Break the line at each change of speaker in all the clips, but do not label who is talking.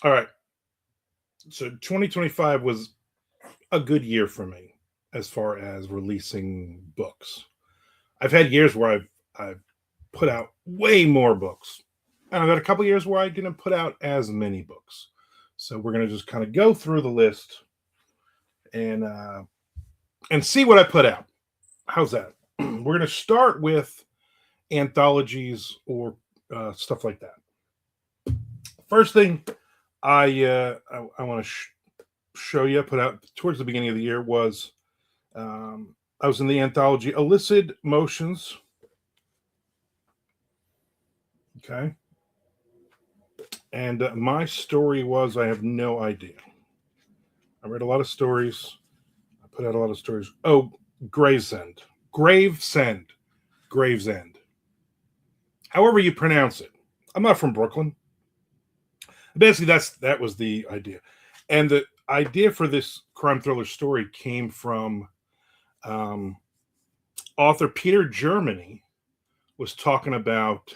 All right. So 2025 was a good year for me as far as releasing books. I've had years where I've put out way more books, and I've had a couple years where I didn't put out as many books. So we're gonna just kind of go through the list and uh, and see what I put out. How's that? We're gonna start with anthologies or stuff like that. First thing I want to show you, put out towards the beginning of the year was I was in the anthology Illicit Motions. Okay. And my story was I have no idea. I read a lot of stories. I put out a lot of stories. Oh, Gravesend. Gravesend. Gravesend. However you pronounce it. I'm not from Brooklyn. Basically, that was the idea. And the idea for this crime thriller story came from um, author Peter Germany was talking about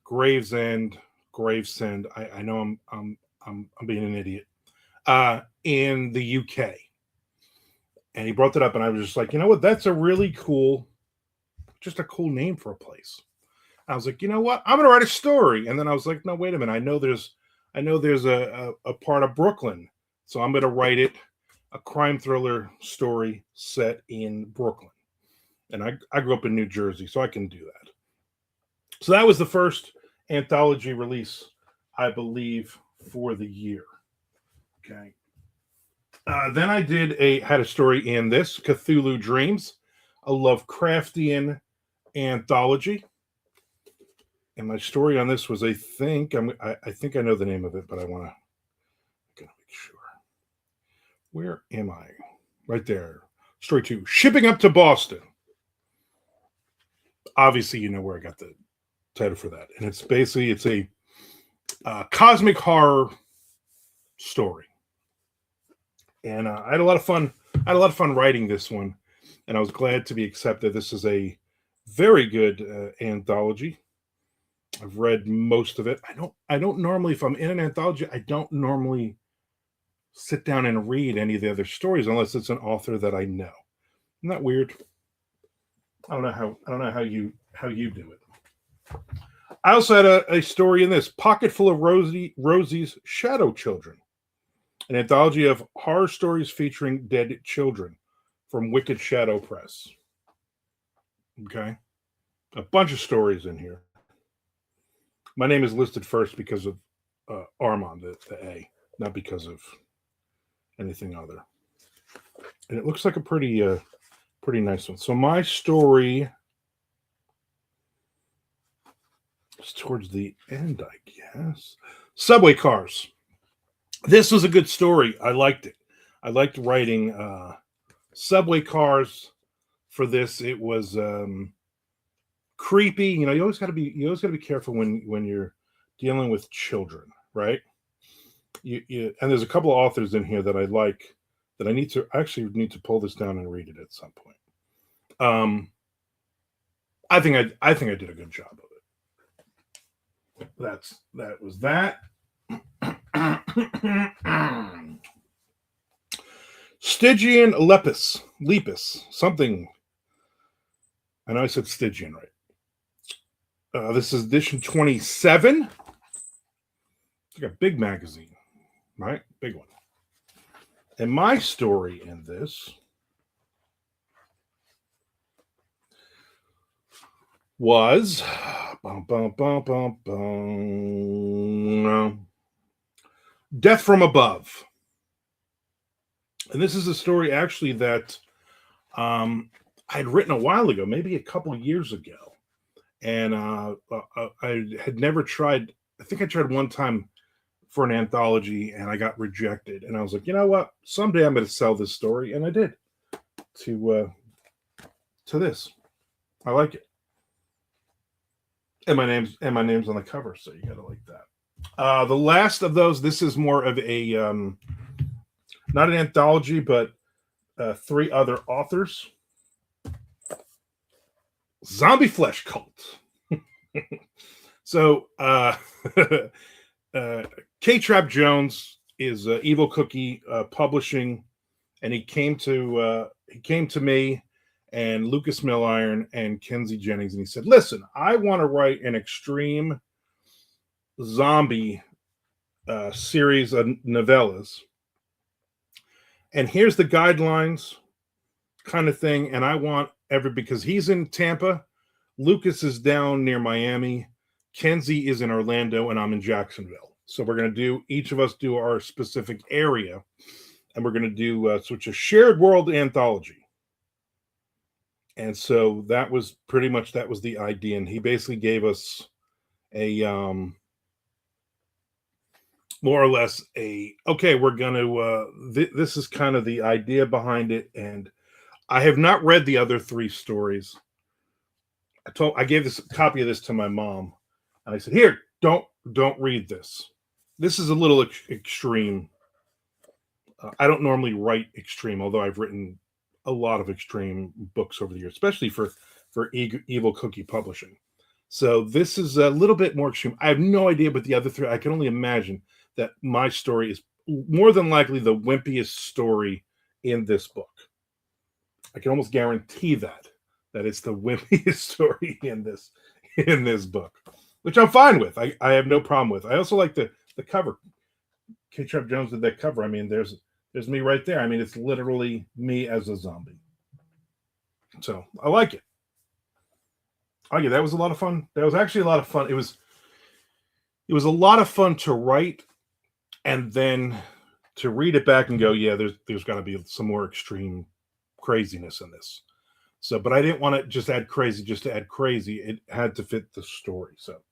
Gravesend, Gravesend. I know I'm being an idiot. In the UK, and he brought that up, and I was just like, you know what? That's a really cool, just a cool name for a place. I was like, you know what? I'm gonna write a story, and then I was like, no, wait a minute. I know there's a part of Brooklyn, so I'm gonna write it a crime thriller story set in Brooklyn. And I grew up in New Jersey, so I can do that. So that was the first anthology release, I believe, for the year. Okay. Then I had a story in this Cthulhu Dreams, a Lovecraftian anthology, and my story on this was I think I know the name of it, but I want to make sure. Where am I? Right there. Story 2, Shipping Up to Boston. Obviously, you know where I got the title for that, and it's a cosmic horror story, and I had a lot of fun. I had a lot of fun writing this one, and I was glad to be accepted. This is a very good anthology. I've read most of it. I don't normally, if I'm in an anthology, I don't normally sit down and read any of the other stories unless it's an author that I know. Isn't that weird? I don't know how you do it. I also had a story in this Pocket Full of Rosie's Shadow Children, an anthology of horror stories featuring dead children from Wicked Shadow Press. Okay, a bunch of stories in here. My name is listed first because of Armand, the A, not because of anything other. And it looks like a pretty nice one. So my story is towards the end, I guess. Subway Cars. This was a good story. I liked it. I liked writing subway cars for this. It was creepy. You know, you always got to be careful when you're dealing with children, right? And there's a couple of authors in here that I like that I actually need to pull this down and read it at some point. I think I did a good job of it. That was that. Stygian Lepus, something. I know I said Stygian right. This is edition 27. It's like a big magazine, right? Big one. And my story in this was Death from Above. And this is a story actually that I had written a while ago, maybe a couple of years ago. And I had never tried, I think I tried one time for an anthology and I got rejected. And I was like, you know what? Someday I'm going to sell this story. And I did to this. I like it. And my name's on the cover, so you got to like that. The last of those, this is more of a not an anthology, but 3 other authors. Zombie Flesh Cult. So K-Trap Jones is Evil Cookie Publishing, and he came to me and Lucas Milliron and Kenzie Jennings, and he said, "Listen, I want to write an extreme zombie series of novellas, and here's the guidelines, kind of thing. And I want because he's in Tampa, Lucas is down near Miami, Kenzie is in Orlando, and I'm in Jacksonville. So we're going to each of us do our specific area, and we're going to do so it's a shared world anthology." And so that was the idea. And he basically gave us a more or less okay, we're going to this is kind of the idea behind it. And I have not read the other 3 stories. I gave this copy of this to my mom, and I said, "Here, don't read this. This is a little extreme. I don't normally write extreme, although I've written a lot of extreme books over the years, especially for Evil Cookie Publishing. So this is a little bit more extreme. I have no idea about the other 3. I can only imagine that my story is more than likely the wimpiest story in this book. I can almost guarantee that it's the wimpiest story in this book, which I'm fine with. I have no problem with. I also like the cover. K-Trap Jones did that cover. I mean, there's me right there. I mean, it's literally me as a zombie. So I like it. That was a lot of fun. That was actually a lot of fun. It was a lot of fun to write, and then to read it back and go, yeah, there's got to be some more extreme craziness in this. So, but I didn't want to just add crazy just to add crazy. It had to fit the story. So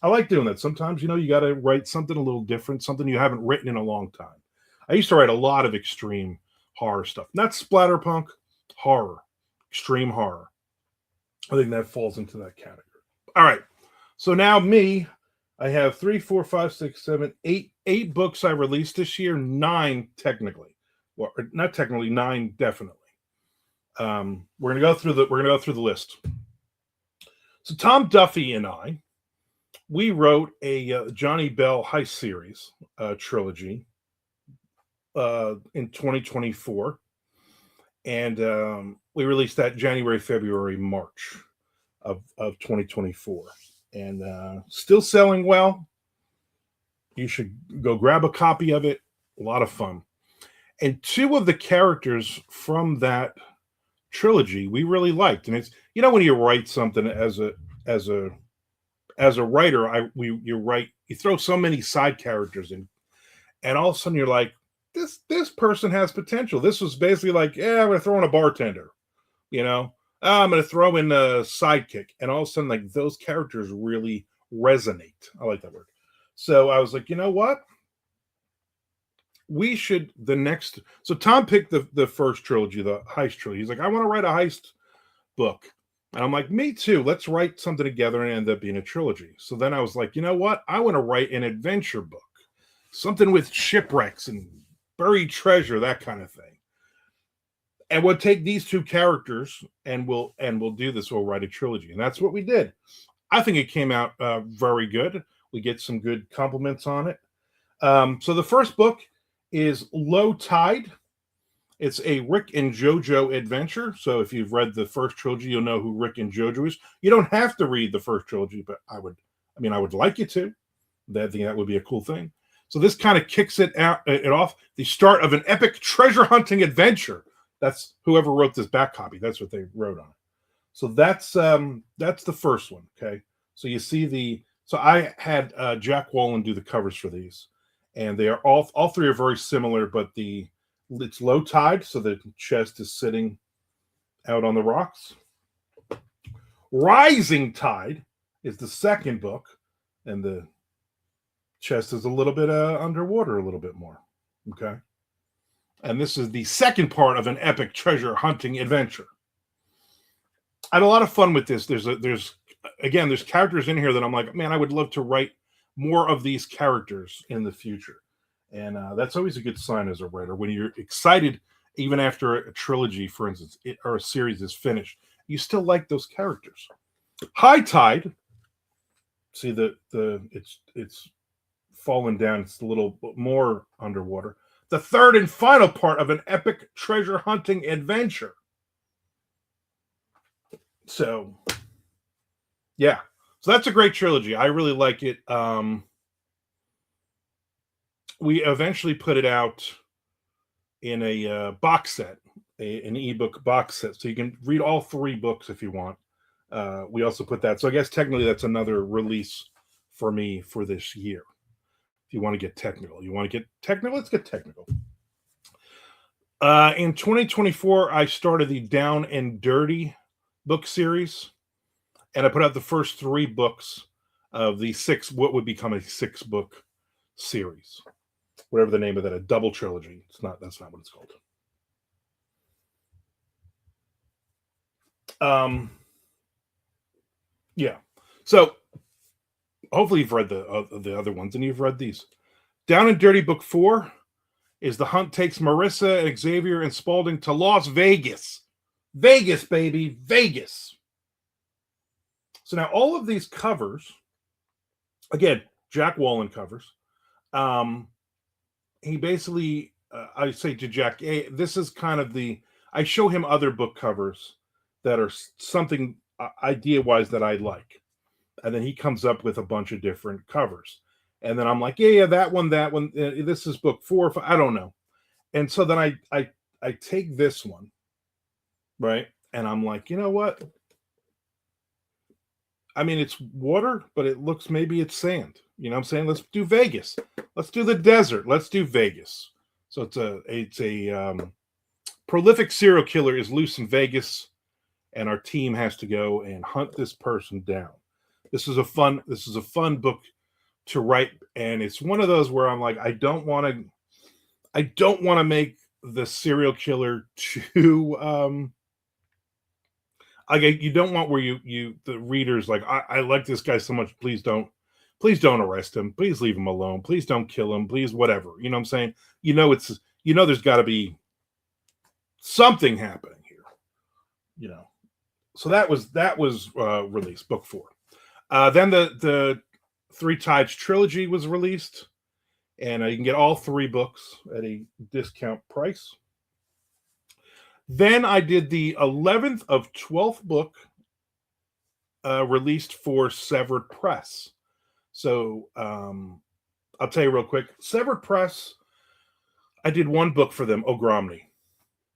I like doing that. Sometimes, you got to write something a little different, something you haven't written in a long time. I used to write a lot of extreme horror stuff, not splatterpunk, horror, extreme horror. I think that falls into that category. All right. So now I have 3, 4, 5, 6, 7, 8 books I released this year. 9 technically, well, not technically, 9 definitely. We're gonna go through the list. So Tom Duffy and we wrote a Johnny Bell Heist series trilogy in 2024, and we released that January, February, March of 2024, and still selling well. You should go grab a copy of it. A lot of fun. And 2 of the characters from that trilogy we really liked. And it's, when you write something as a writer, you throw so many side characters in, and all of a sudden you're like, this person has potential. This was basically like, I'm going to throw in a bartender, I'm going to throw in a sidekick, and all of a sudden, like, those characters really resonate. I like that word. So I was like, you know what? We should so Tom picked the first trilogy, the heist trilogy. He's like, I want to write a heist book. And I'm like, me too. Let's write something together and end up being a trilogy. So then I was like, you know what? I want to write an adventure book, something with shipwrecks and buried treasure, that kind of thing. And we'll take these 2 characters and we'll do this. We'll write a trilogy. And that's what we did. I think it came out very good. We get some good compliments on it. So the first book is Low Tide. It's a Rick and Jojo adventure. So if you've read the first trilogy, you'll know who Rick and Jojo is. You don't have to read the first trilogy, but I would like you to. I think that would be a cool thing. So this kind of kicks it off, the start of an epic treasure hunting adventure. That's whoever wrote this back copy. That's what they wrote on it. So that's the first one. Okay. So you see so I had Jack Wallen do the covers for these. And they are all 3 are very similar, but it's low tide, so the chest is sitting out on the rocks. Rising Tide is the second book, and the chest is a little bit underwater, a little bit more. Okay, and this is the second part of an epic treasure hunting adventure. I had a lot of fun with this. There's characters in here that I'm like, man, I would love to write more of these characters in the future. And that's always a good sign as a writer, when you're excited, even after a trilogy, for instance, or a series is finished, you still like those characters. High Tide, see it's fallen down. It's a little more underwater. The third and final part of an epic treasure hunting adventure. So, yeah. So that's a great trilogy. I really like it. We eventually put it out in a box set, an ebook box set, so you can read all 3 books if you want. We also put that. So I guess technically that's another release for me for this year. If you want to get technical, let's get technical. In 2024, I started the Down and Dirty book series, and I put out the first 3 books of the what would become a 6-book series. Whatever the name of that, a double trilogy. That's not what it's called. Yeah. So hopefully you've read the other ones, and you've read these. Down and Dirty Book 4 is The Hunt Takes Marissa and Xavier and Spaulding to Las Vegas. Vegas, baby. Vegas. So now all of these covers, again, Jack Wallen covers. He basically, I say to Jack, hey, this is kind of I show him other book covers that are something idea-wise that I like. And then he comes up with a bunch of different covers. And then I'm like, yeah, that one. This is book 4. I don't know. And so then I take this one, right? And I'm like, you know what? I mean, it's water, but it looks, maybe it's sand. You know what I'm saying? Let's do Vegas. Let's do the desert. Let's do Vegas. So it's a prolific serial killer is loose in Vegas, and our team has to go and hunt this person down. This is a fun book to write, and it's one of those where I'm like, I don't want to make the serial killer too you don't want where you the readers like, I like this guy so much, please don't arrest him, please leave him alone, please don't kill him, please whatever. You know what I'm saying? There's got to be something happening here. So that was released, book 4. Then the Three Tides trilogy was released, and you can get all 3 books at a discount price. Then I did the 11th of 12th book released for Severed Press. So I'll tell you real quick. Severed Press, I did 1 book for them, Ogromny.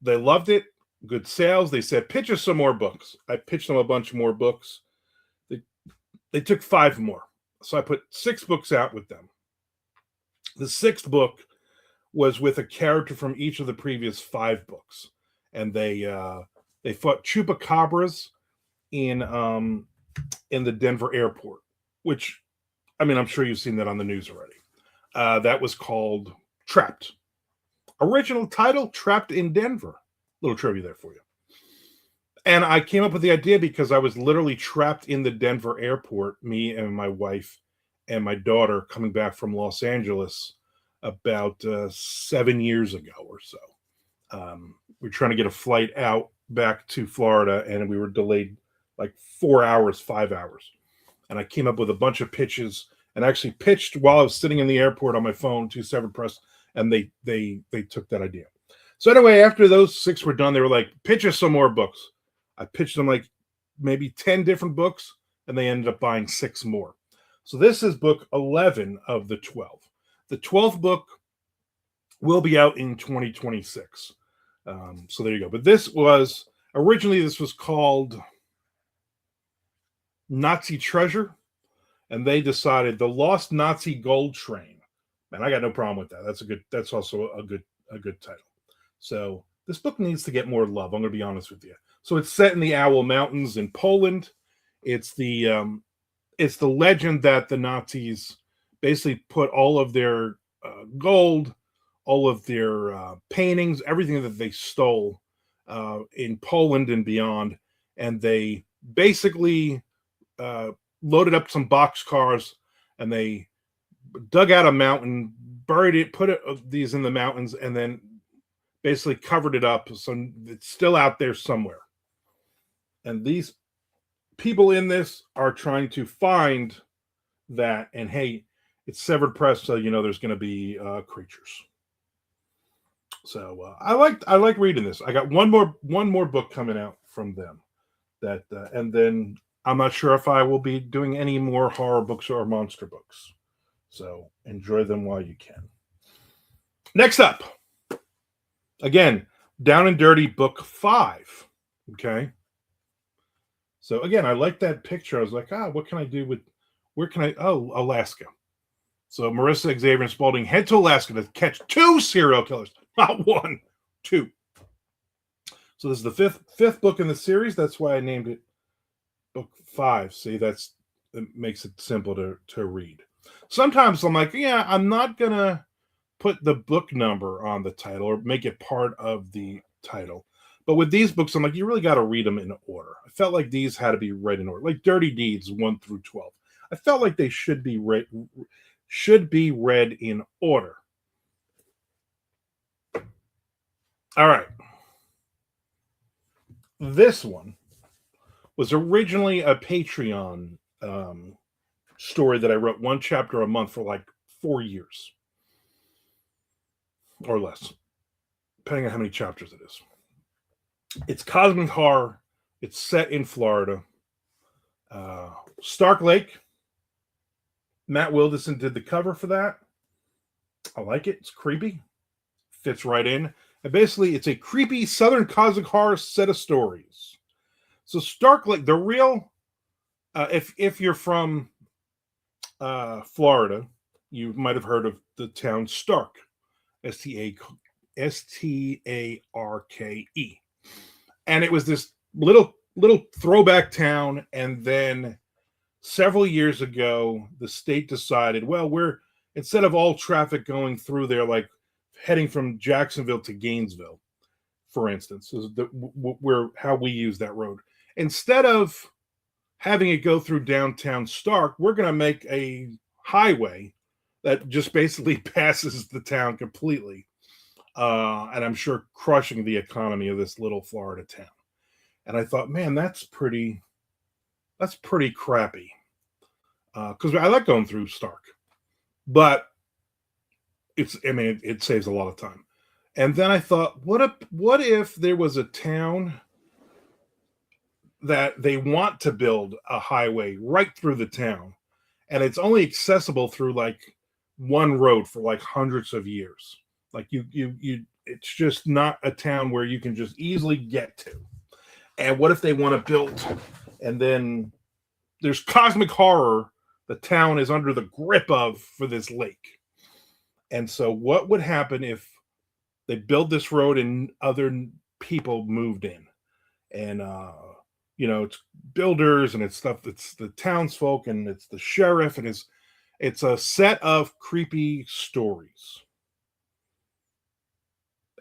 They loved it. Good sales. They said, pitch us some more books. I pitched them a bunch more books. They took 5 more. So I put 6 books out with them. The 6th book was with a character from each of the previous 5 books. And they fought chupacabras in the Denver airport, which, I mean, I'm sure you've seen that on the news already. That was called Trapped. Original title, Trapped in Denver. Little trivia there for you. And I came up with the idea because I was literally trapped in the Denver airport, me and my wife and my daughter, coming back from Los Angeles about 7 years ago or so. We were trying to get a flight out back to Florida, and we were delayed like 4 hours, 5 hours. And I came up with a bunch of pitches, and actually pitched while I was sitting in the airport on my phone to Severed Press, and they took that idea. So anyway, after those 6 were done, they were like, pitch us some more books. I pitched them like maybe 10 different books, and they ended up buying 6 more. So this is book 11 of the 12. The 12th book will be out in 2026. So there you go. But this was called Nazi Treasure, and they decided The Lost Nazi Gold Train. And I got no problem with that. That's also a good title. So this book needs to get more love. I'm going to be honest with you. So it's set in the Owl Mountains in Poland. It's the legend that the Nazis basically put all of their gold, all of their paintings, everything that they stole in Poland and beyond, and they basically loaded up some boxcars, and they dug out a mountain, buried it, put these in the mountains, and then basically covered it up so it's still out there somewhere. And these people in this are trying to find that, and hey, it's Severed Press, so there's going to be creatures. So I like reading this. I got one more book coming out from them that, and then I'm not sure if I will be doing any more horror books or monster books. So enjoy them while you can. Next up, again, Down and Dirty book 5. Okay. So again, I like that picture. I was like, what can I do with? Where can I? Oh, Alaska. So Marissa, Xavier, and Spalding head to Alaska to catch 2 serial killers, not 1, 2. So this is the fifth book in the series. That's why I named it book 5. See, it makes it simple to read. Sometimes I'm like, I'm not gonna put the book number on the title or make it part of the title. But with these books, I'm like, you really got to read them in order. I felt like these had to be read in order, like Dirty Deeds 1 through 12. I felt like they should be read in order. All right. This one was originally a Patreon story that I wrote 1 chapter a month for like 4 years or less, depending on how many chapters it is. It's cosmic horror. It's set in Florida. Stark Lake. Matt Wilderson did the cover for that. I like it. It's creepy. Fits right in. And basically, it's a creepy Southern cosmic horror set of stories. So Stark Lake, the real, if you're from Florida, you might have heard of the town Stark. Starke. And it was this little throwback town, and then several years ago, the state decided, well, instead of all traffic going through there, like heading from Jacksonville to Gainesville, for instance, is how we use that road. Instead of having it go through downtown Stark, we're going to make a highway that just basically passes the town completely. And I'm sure crushing the economy of this little Florida town. And I thought, man, that's pretty crappy. Because I like going through Stark, but it saves a lot of time. And then I thought, what if there was a town that they want to build a highway right through the town, and it's only accessible through like one road for like hundreds of years. Like it's just not a town where you can just easily get to. And what if they want to build, and then there's cosmic horror the town is under the grip of for this lake. And so what would happen if they build this road and other people moved in? And it's builders and it's stuff, it's the townsfolk and it's the sheriff, and it's a set of creepy stories.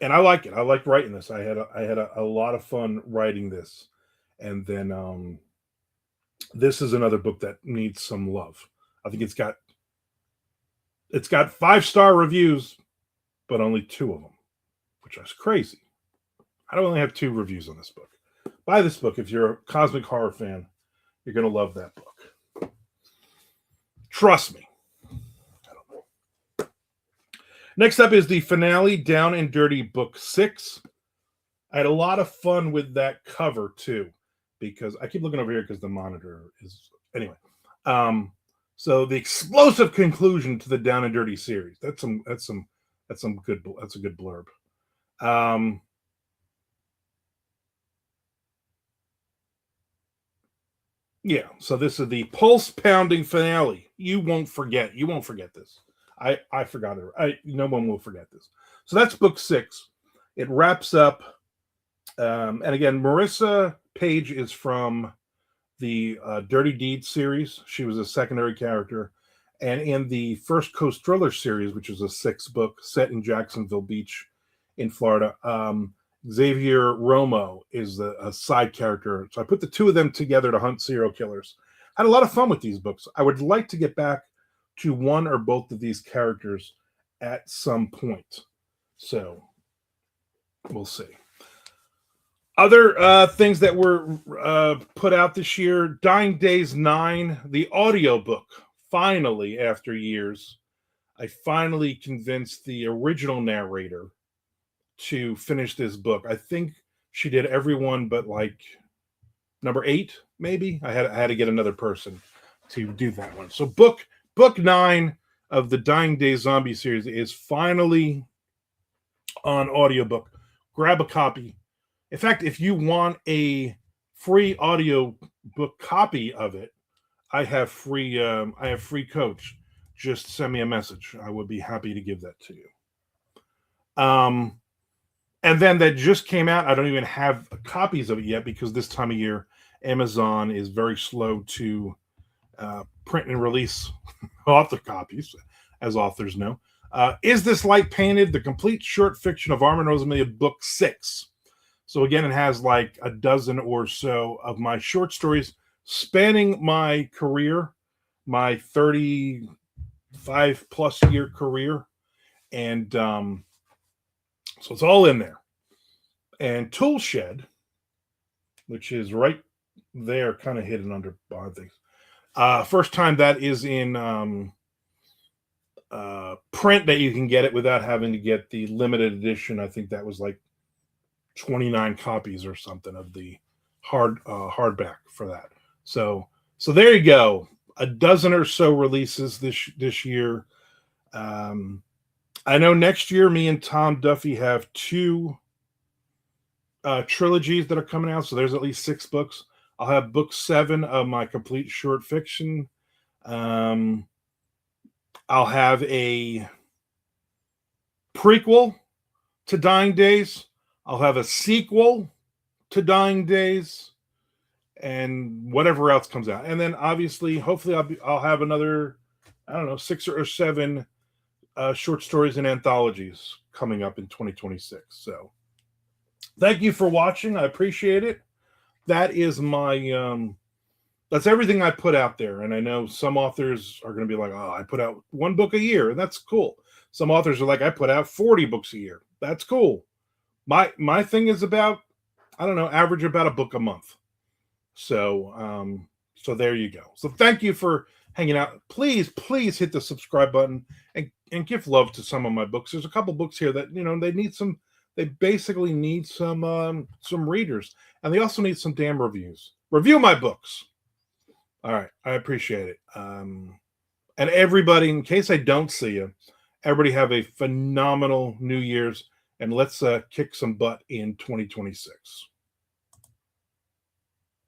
And I like it. I like writing this. I had a lot of fun writing this. And then this is another book that needs some love. I think it's got 5-star reviews, but only 2 of them, which is crazy. I only have 2 reviews on this book. Buy this book if you're a cosmic horror fan. You're going to love that book. Trust me. I don't know. Next up is the finale, Down and Dirty book 6. I had a lot of fun with that cover too, because I keep looking over here because the monitor is anyway. So the explosive conclusion to the Down and Dirty series. That's a good blurb. Yeah, so this is the pulse-pounding finale. You won't forget this. I forgot it. No one will forget this. So that's book 6. It wraps up. And again, Marissa Page is from the Dirty Deeds series. She was a secondary character. And in the First Coast Thriller series, which is a 6-book set in Jacksonville Beach in Florida, Xavier Romo is a side character. So I put the 2 of them together to hunt serial killers. I had a lot of fun with these books. I would like to get back to one or both of these characters at some point. So we'll see. Other things that were put out this year, Dying Days 9, the audiobook, finally, after years, I finally convinced the original narrator to finish this book. I think she did every one but like number 8, maybe. I had to get another person to do that one. So book 9 of the Dying Day Zombie series is finally on audiobook. Grab a copy. In fact, if you want a free audio book copy of it, I have free coach. Just send me a message. I would be happy to give that to you. And then that just came out. I don't even have copies of it yet because this time of year, Amazon is very slow to print and release author copies, as authors know. Is This Light Painted? The Complete Short Fiction of Armand Rosamilia, Book 6. So again, it has like a dozen or so of my short stories spanning my career, my 35 plus year career. And so it's all in there. And Toolshed, which is right there, kind of hidden under behind things. First time that is in print that you can get it without having to get the limited edition. I think that was like 29 copies or something of the hardback for that. So there you go. A dozen or so releases this year. I know next year me and Tom Duffy have 2 trilogies that are coming out. So there's at least 6 books. I'll have book 7 of my complete short fiction. I'll have a prequel to Dying Days. I'll have a sequel to Dying Days, and whatever else comes out. And then obviously, hopefully, I'll have another, 6 or 7 short stories and anthologies coming up in 2026. So thank you for watching. I appreciate it. That is my that's everything I put out there. And I know some authors are going to be like, oh, I put out 1 book a year, and that's cool. Some authors are like, I put out 40 books a year. That's cool. My thing is about, average about a book a month. So so there you go. So thank you for hanging out. Please hit the subscribe button and give love to some of my books. There's a couple books here that they basically need some readers, and they also need some damn reviews. Review my books. All right, I appreciate it. And everybody, in case I don't see you, everybody have a phenomenal New Year's, and let's kick some butt in 2026.